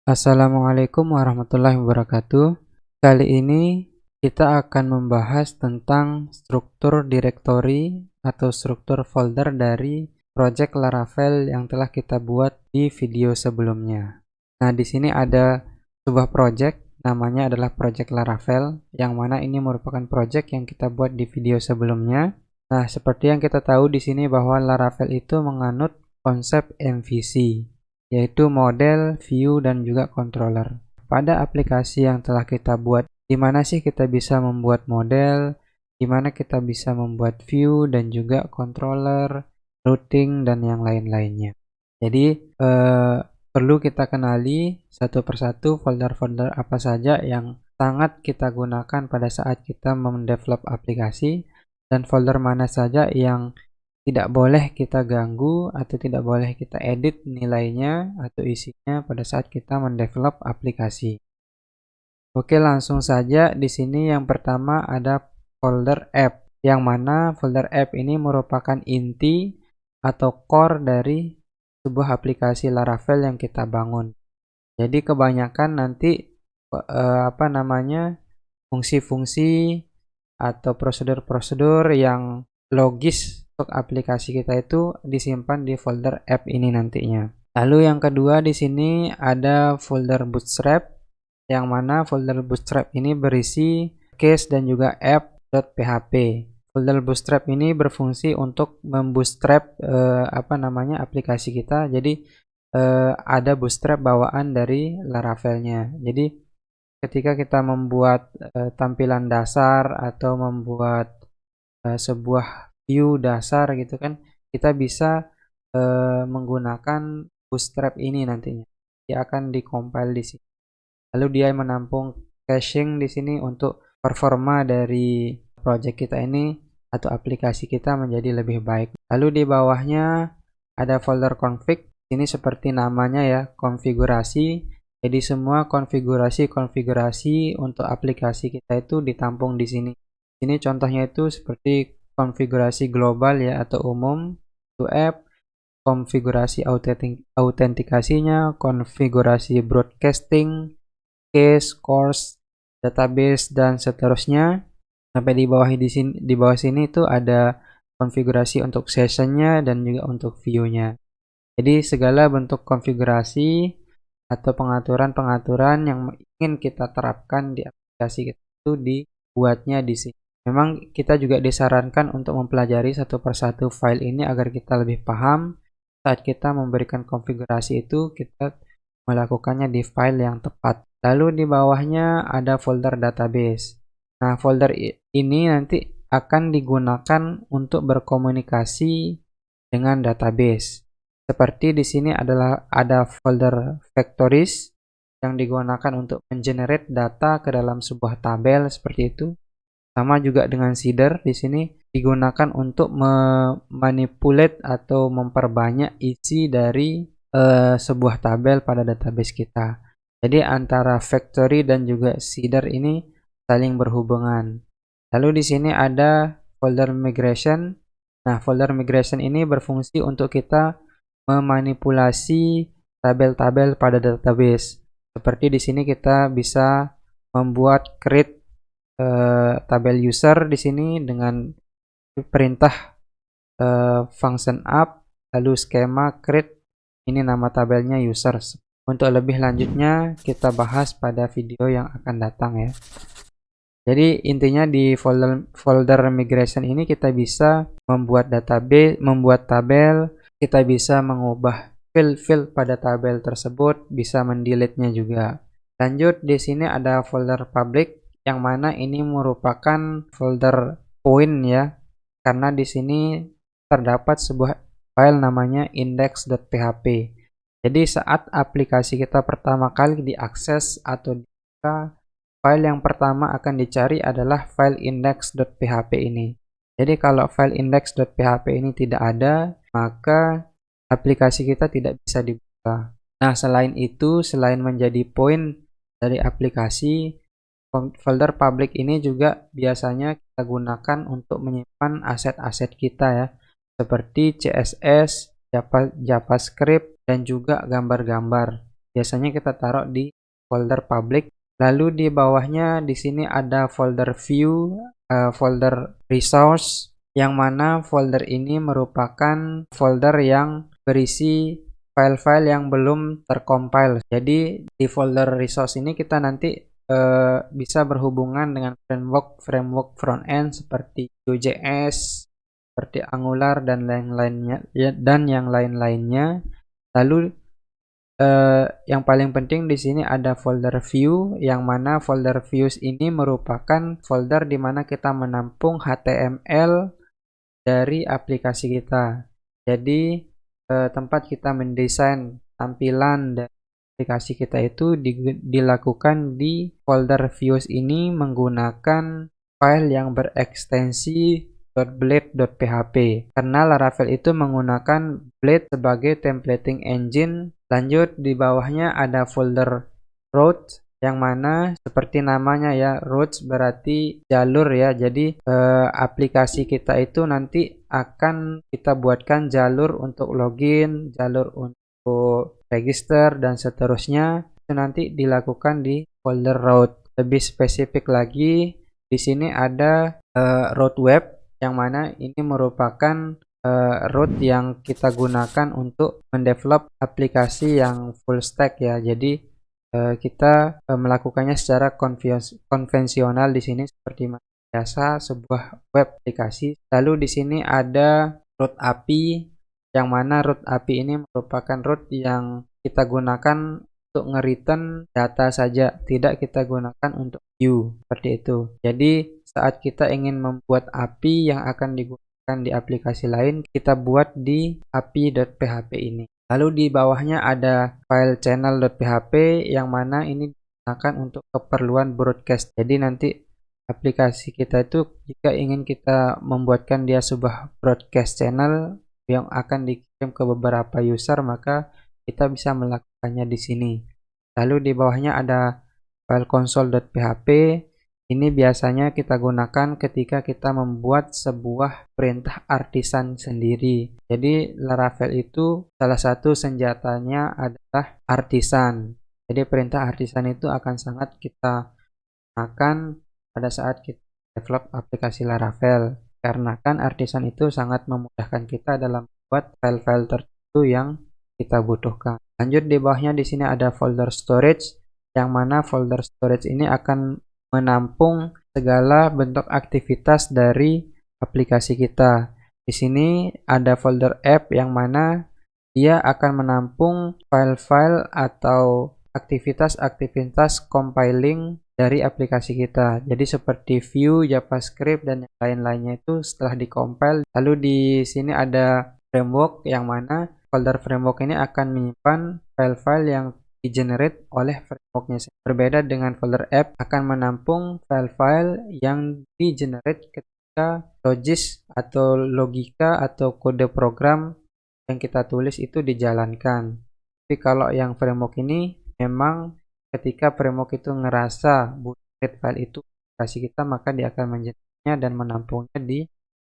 Assalamualaikum warahmatullahi wabarakatuh. Kali ini kita akan membahas tentang struktur direktori atau struktur folder dari project Laravel yang telah kita buat di video sebelumnya. Nah, di sini ada sebuah project, namanya adalah project Laravel, yang mana ini merupakan project yang kita buat di video sebelumnya. Nah, seperti yang kita tahu di sini bahwa Laravel itu menganut konsep MVC, yaitu model, view, dan juga controller. Pada aplikasi yang telah kita buat, di mana sih kita bisa membuat model, di mana kita bisa membuat view dan juga controller, routing, dan yang lain-lainnya. Jadi, perlu kita kenali satu persatu folder-folder apa saja yang sangat kita gunakan pada saat kita mendevelop aplikasi, dan folder mana saja yang tidak boleh kita ganggu atau tidak boleh kita edit nilainya atau isinya pada saat kita mendevelop aplikasi. Oke, langsung saja. Di sini yang pertama ada folder app, yang mana folder app ini merupakan inti atau core dari sebuah aplikasi Laravel yang kita bangun. Jadi kebanyakan nanti fungsi-fungsi atau prosedur-prosedur yang logis untuk aplikasi kita itu disimpan di folder app ini nantinya. Lalu yang kedua di sini ada folder Bootstrap, yang mana folder Bootstrap ini berisi case dan juga app.php. Folder Bootstrap ini berfungsi untuk membootstrap aplikasi kita. Jadi ada Bootstrap bawaan dari Laravelnya. Jadi ketika kita membuat tampilan dasar atau membuat sebuah view dasar gitu kan, kita bisa menggunakan Bootstrap ini nantinya. Dia akan di-compile di sini. Lalu dia menampung caching di sini untuk performa dari project kita ini atau aplikasi kita menjadi lebih baik. Lalu di bawahnya ada folder config. Ini seperti namanya ya, konfigurasi. Jadi semua konfigurasi untuk aplikasi kita itu ditampung di sini. Ini contohnya itu seperti konfigurasi global ya atau umum to app, konfigurasi autentikasinya, konfigurasi broadcasting, case, course, database, dan seterusnya. Sampai di bawah sini itu ada konfigurasi untuk sessionnya dan juga untuk view-nya. Jadi segala bentuk konfigurasi atau pengaturan-pengaturan yang ingin kita terapkan di aplikasi kita itu dibuatnya di sini. Memang kita juga disarankan untuk mempelajari satu persatu file ini agar kita lebih paham saat kita memberikan konfigurasi itu kita melakukannya di file yang tepat. Lalu di bawahnya ada folder database. Nah, folder ini nanti akan digunakan untuk berkomunikasi dengan database. Seperti di sini ada folder factories yang digunakan untuk mengenerate data ke dalam sebuah tabel seperti itu. Sama juga dengan seeder, di sini digunakan untuk memanipulate atau memperbanyak isi dari sebuah tabel pada database kita. Jadi antara factory dan juga seeder ini saling berhubungan. Lalu di sini ada folder migration. Nah, folder migration ini berfungsi untuk kita memanipulasi tabel-tabel pada database. Seperti di sini kita bisa membuat create tabel user di sini dengan perintah function up, lalu skema create, ini nama tabelnya users. Untuk lebih lanjutnya kita bahas pada video yang akan datang ya. Jadi intinya di folder migration ini kita bisa membuat database, membuat tabel, kita bisa mengubah field pada tabel tersebut, bisa mendelete-nya juga. Lanjut di sini ada folder public, yang mana ini merupakan folder point ya, karena di sini terdapat sebuah file namanya index.php. Jadi saat aplikasi kita pertama kali diakses atau dibuka, file yang pertama akan dicari adalah file index.php ini. Jadi kalau file index.php ini tidak ada, maka aplikasi kita tidak bisa dibuka. Nah, selain itu, selain menjadi point dari aplikasi, folder public ini juga biasanya kita gunakan untuk menyimpan aset-aset kita ya, seperti CSS, JavaScript, dan juga gambar-gambar. biasanya kita taruh di folder public. Lalu di bawahnya di sini ada folder view, folder resource, yang mana folder ini merupakan folder yang berisi file-file yang belum tercompile. Jadi di folder resource ini kita nanti bisa berhubungan dengan framework front-end seperti Vue.js, seperti Angular dan yang lain-lainnya. Lalu yang paling penting di sini ada folder view, yang mana folder views ini merupakan folder di mana kita menampung HTML dari aplikasi kita. Jadi tempat kita mendesain tampilan dari aplikasi kita itu dilakukan di folder views ini menggunakan file yang berekstensi .blade.php, karena Laravel itu menggunakan Blade sebagai templating engine. Lanjut di bawahnya ada folder routes, yang mana seperti namanya ya, routes berarti jalur ya. Jadi aplikasi kita itu nanti akan kita buatkan jalur untuk login, jalur untuk register dan seterusnya. Itu nanti dilakukan di folder route. Lebih spesifik lagi, di sini ada route web, yang mana ini merupakan route yang kita gunakan untuk mendevelop aplikasi yang full stack ya. Jadi kita melakukannya secara konvensional di sini seperti biasa sebuah web aplikasi. Lalu di sini ada route API, yang mana route API ini merupakan route yang kita gunakan untuk nge-return data saja, tidak kita gunakan untuk view, seperti itu. Jadi saat kita ingin membuat API yang akan digunakan di aplikasi lain, kita buat di api.php ini. Lalu di bawahnya ada file channel.php, yang mana ini digunakan untuk keperluan broadcast. Jadi nanti aplikasi kita itu jika ingin kita membuatkan dia sebuah broadcast channel yang akan dikirim ke beberapa user, maka kita bisa melakukannya di sini. Lalu di bawahnya ada file console.php. Ini biasanya kita gunakan ketika kita membuat sebuah perintah artisan sendiri. Jadi Laravel itu salah satu senjatanya adalah artisan. Jadi perintah artisan itu akan sangat kita gunakan pada saat kita develop aplikasi Laravel, karena kan artisan itu sangat memudahkan kita dalam membuat file-file tertentu yang kita butuhkan. Lanjut di bawahnya di sini ada folder storage, yang mana folder storage ini akan menampung segala bentuk aktivitas dari aplikasi kita. Di sini ada folder app, yang mana dia akan menampung file-file atau aktivitas-aktivitas compiling dari aplikasi kita. Jadi seperti Vue, JavaScript dan yang lain-lainnya itu setelah dikompil. Lalu di sini ada framework, yang mana folder framework ini akan menyimpan file-file yang di-generate oleh frameworknya. Berbeda dengan folder app, akan menampung file-file yang di-generate ketika logis atau logika atau kode program yang kita tulis itu dijalankan. Tapi kalau yang framework ini memang ketika framework itu ngerasa butuh file itu aplikasi kita, maka dia akan menjadikannya dan menampungnya di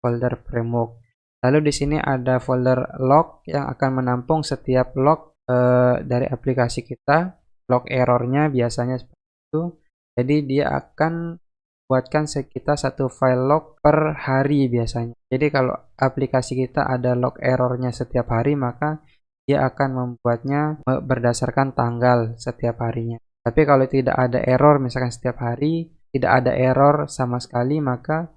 folder framework. Lalu di sini ada folder log, yang akan menampung setiap log dari aplikasi kita, log errornya biasanya seperti itu. Jadi dia akan buatkan sekitar satu file log per hari biasanya. Jadi kalau aplikasi kita ada log errornya setiap hari, maka dia akan membuatnya berdasarkan tanggal setiap harinya. Tapi kalau tidak ada error, misalkan setiap hari tidak ada error sama sekali, maka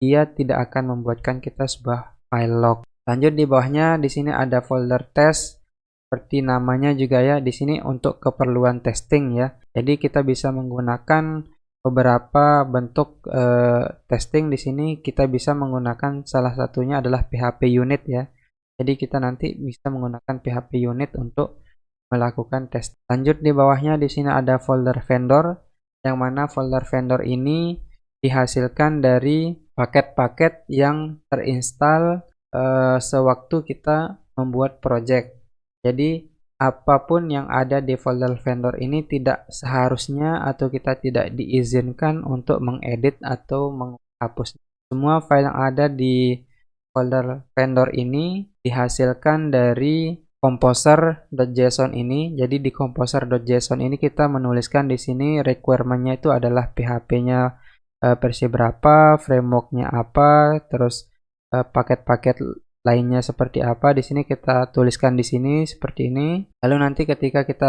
dia tidak akan membuatkan kita sebuah file log. Lanjut di bawahnya di sini ada folder test. Seperti namanya juga ya, di sini untuk keperluan testing ya. Jadi kita bisa menggunakan beberapa bentuk testing di sini. Kita bisa menggunakan salah satunya adalah PHP unit ya. Jadi kita nanti bisa menggunakan PHP unit untuk melakukan tes. Lanjut di bawahnya di sini ada folder vendor, yang mana folder vendor ini dihasilkan dari paket-paket yang terinstall sewaktu kita membuat project. Jadi apapun yang ada di folder vendor ini tidak seharusnya atau kita tidak diizinkan untuk mengedit atau menghapus. Semua file yang ada di folder vendor ini dihasilkan dari composer.json ini. Jadi di composer.json ini kita menuliskan di sini requirement-nya itu adalah PHP-nya versi berapa, framework-nya apa, terus paket-paket lainnya seperti apa. Di sini kita tuliskan di sini seperti ini. Lalu nanti ketika kita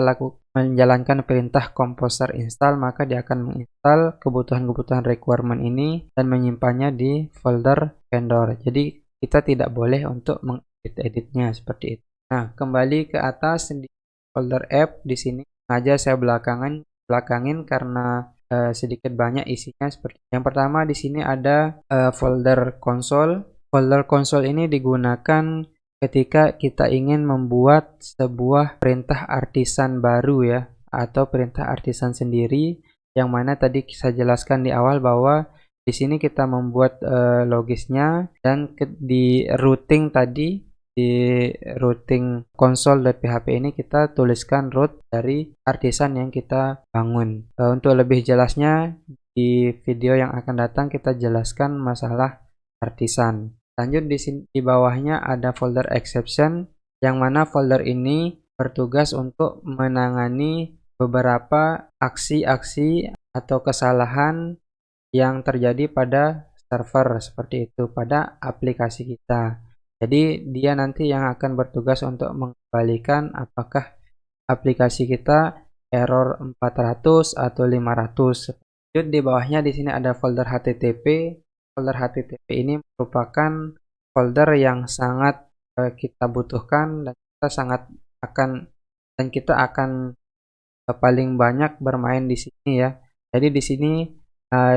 menjalankan perintah composer install, maka dia akan menginstal kebutuhan-kebutuhan requirement ini dan menyimpannya di folder vendor. Jadi kita tidak boleh untuk mengedit-editnya seperti itu. Nah, kembali ke atas di folder app di sini sengaja saya belakangin karena sedikit banyak isinya. Seperti yang pertama di sini ada folder console. Folder console ini digunakan ketika kita ingin membuat sebuah perintah artisan baru ya, atau perintah artisan sendiri, yang mana tadi saya jelaskan di awal bahwa di sini kita membuat logisnya, dan di routing tadi, di routing console.php ini kita tuliskan root dari artisan yang kita bangun. Untuk lebih jelasnya di video yang akan datang kita jelaskan masalah artisan. Lanjut di sini di bawahnya ada folder exception, yang mana folder ini bertugas untuk menangani beberapa aksi-aksi atau kesalahan yang terjadi pada server seperti itu, pada aplikasi kita. Jadi dia nanti yang akan bertugas untuk mengembalikan apakah aplikasi kita error 400 atau 500. Lanjut di bawahnya di sini ada folder HTTP. Folder HTTP ini merupakan folder yang sangat kita butuhkan, dan kita akan paling banyak bermain di sini ya. Jadi di sini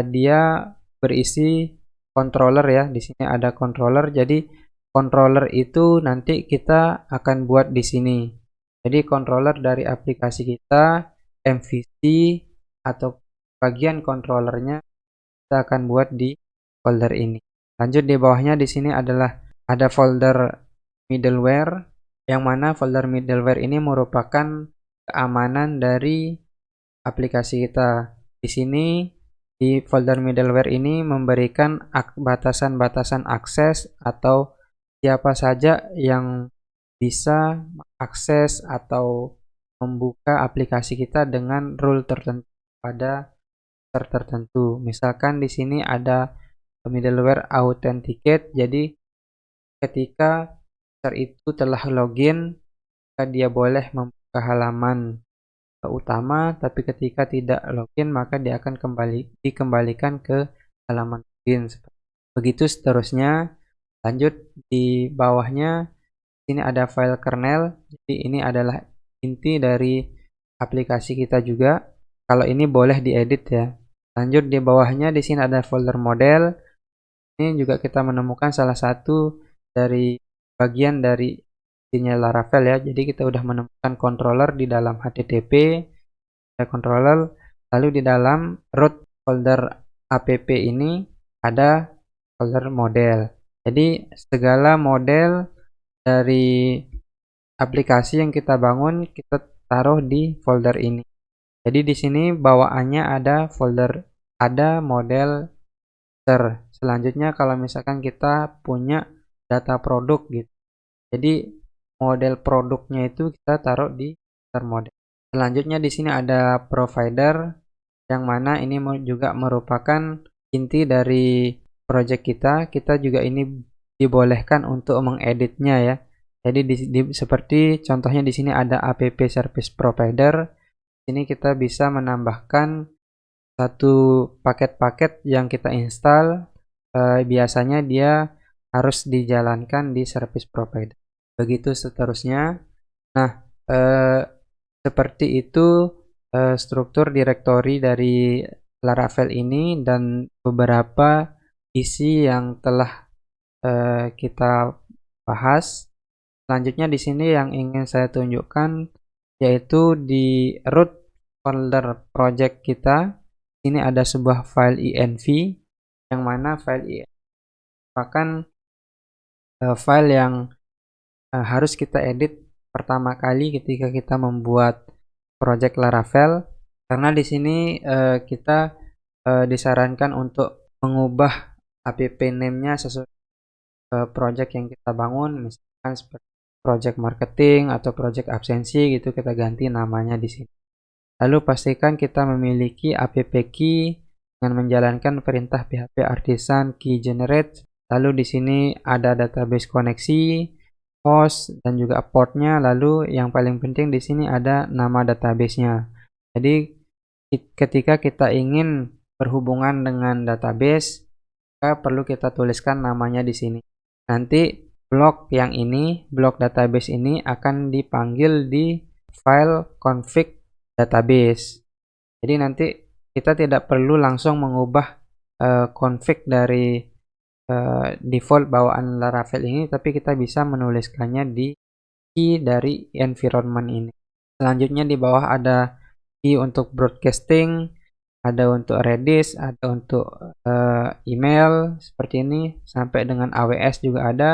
dia berisi controller ya. Di sini ada controller. Jadi controller itu nanti kita akan buat di sini. Jadi controller dari aplikasi kita, MVC atau bagian controllernya kita akan buat di folder ini. Lanjut di bawahnya di sini ada folder middleware, yang mana folder middleware ini merupakan keamanan dari aplikasi kita. Di sini di folder middleware ini memberikan batasan-batasan akses atau siapa saja yang bisa mengakses atau membuka aplikasi kita dengan rule tertentu pada tertentu. Misalkan di sini ada middleware authenticate. Jadi ketika user itu telah login, maka dia boleh membuka halaman utama, tapi ketika tidak login maka dia akan dikembalikan ke halaman login. Begitu seterusnya. Lanjut di bawahnya sini ada file kernel. Jadi ini adalah inti dari aplikasi kita juga. Kalau ini boleh diedit ya. Lanjut di bawahnya di sini ada folder model. Ini juga kita menemukan salah satu dari bagian dari isinya Laravel ya. Jadi kita udah menemukan controller di dalam HTTP, ada controller. Lalu di dalam root folder app ini ada folder model. Jadi segala model dari aplikasi yang kita bangun kita taruh di folder ini. Jadi di sini bawaannya ada model user. Selanjutnya kalau misalkan kita punya data produk gitu. Jadi model produknya itu kita taruh di user model. Selanjutnya di sini ada provider, yang mana ini juga merupakan inti dari project kita. Kita juga ini dibolehkan untuk mengeditnya ya. Jadi seperti contohnya di sini ada app service provider. Sini kita bisa menambahkan satu paket-paket yang kita install. Biasanya dia harus dijalankan di service provider. Begitu seterusnya. Nah, seperti itu struktur direktori dari Laravel ini dan beberapa isi yang telah kita bahas. Selanjutnya di sini yang ingin saya tunjukkan yaitu di root folder project kita. Ini ada sebuah file env, yang mana file env merupakan file yang harus kita edit pertama kali ketika kita membuat project Laravel, karena di sini kita disarankan untuk mengubah app name-nya sesuai project yang kita bangun, misalkan seperti project marketing atau project absensi gitu, kita ganti namanya di sini. Lalu pastikan kita memiliki app key dengan menjalankan perintah php artisan key generate. Lalu di sini ada database koneksi, host, dan juga portnya. Lalu yang paling penting di sini ada nama databasenya. Jadi ketika kita ingin berhubungan dengan database, maka perlu kita tuliskan namanya di sini. Nanti blok yang ini, blok database ini akan dipanggil di file config database. Jadi nanti kita tidak perlu langsung mengubah config dari default bawaan Laravel ini, tapi kita bisa menuliskannya di key dari environment ini. Selanjutnya di bawah ada key untuk broadcasting, ada untuk Redis, ada untuk email seperti ini, sampai dengan AWS juga ada.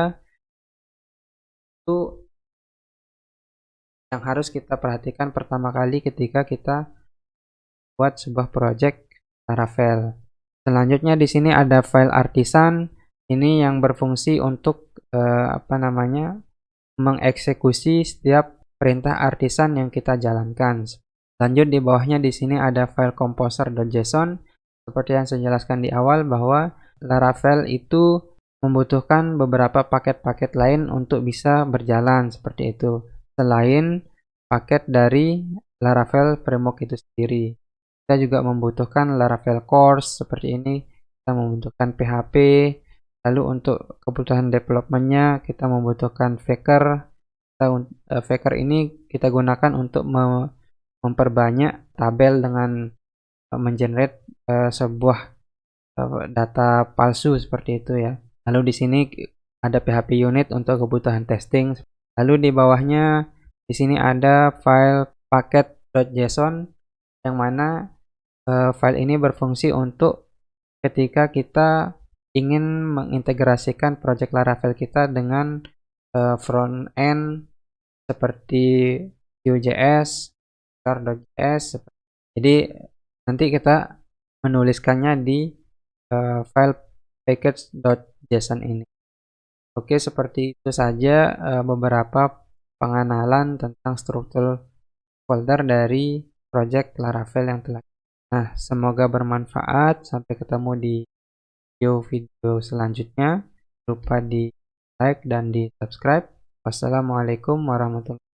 Itu yang harus kita perhatikan pertama kali ketika kita buat sebuah project Laravel. Selanjutnya di sini ada file artisan, ini yang berfungsi untuk mengeksekusi setiap perintah artisan yang kita jalankan. Lanjut di bawahnya di sini ada file composer.json. Seperti yang saya jelaskan di awal bahwa Laravel itu membutuhkan beberapa paket-paket lain untuk bisa berjalan seperti itu, selain paket dari Laravel framework itu sendiri. Kita juga membutuhkan Laravel course seperti ini, kita membutuhkan PHP, lalu untuk kebutuhan developmentnya kita membutuhkan Faker. Faker ini kita gunakan untuk memperbanyak tabel dengan mengenerate sebuah data palsu seperti itu ya. Lalu di sini ada PHP unit untuk kebutuhan testing. Lalu di bawahnya di sini ada file packet.json yang mana file ini berfungsi untuk ketika kita ingin mengintegrasikan project Laravel kita dengan front end seperti Vue.js, Car.js. Jadi nanti kita menuliskannya di file package.json ini. Oke, seperti itu saja beberapa pengenalan tentang struktur folder dari project Laravel yang telah. Nah, semoga bermanfaat. Sampai ketemu di video selanjutnya. Lupa di like dan di subscribe. Wassalamualaikum warahmatullahi wabarakatuh.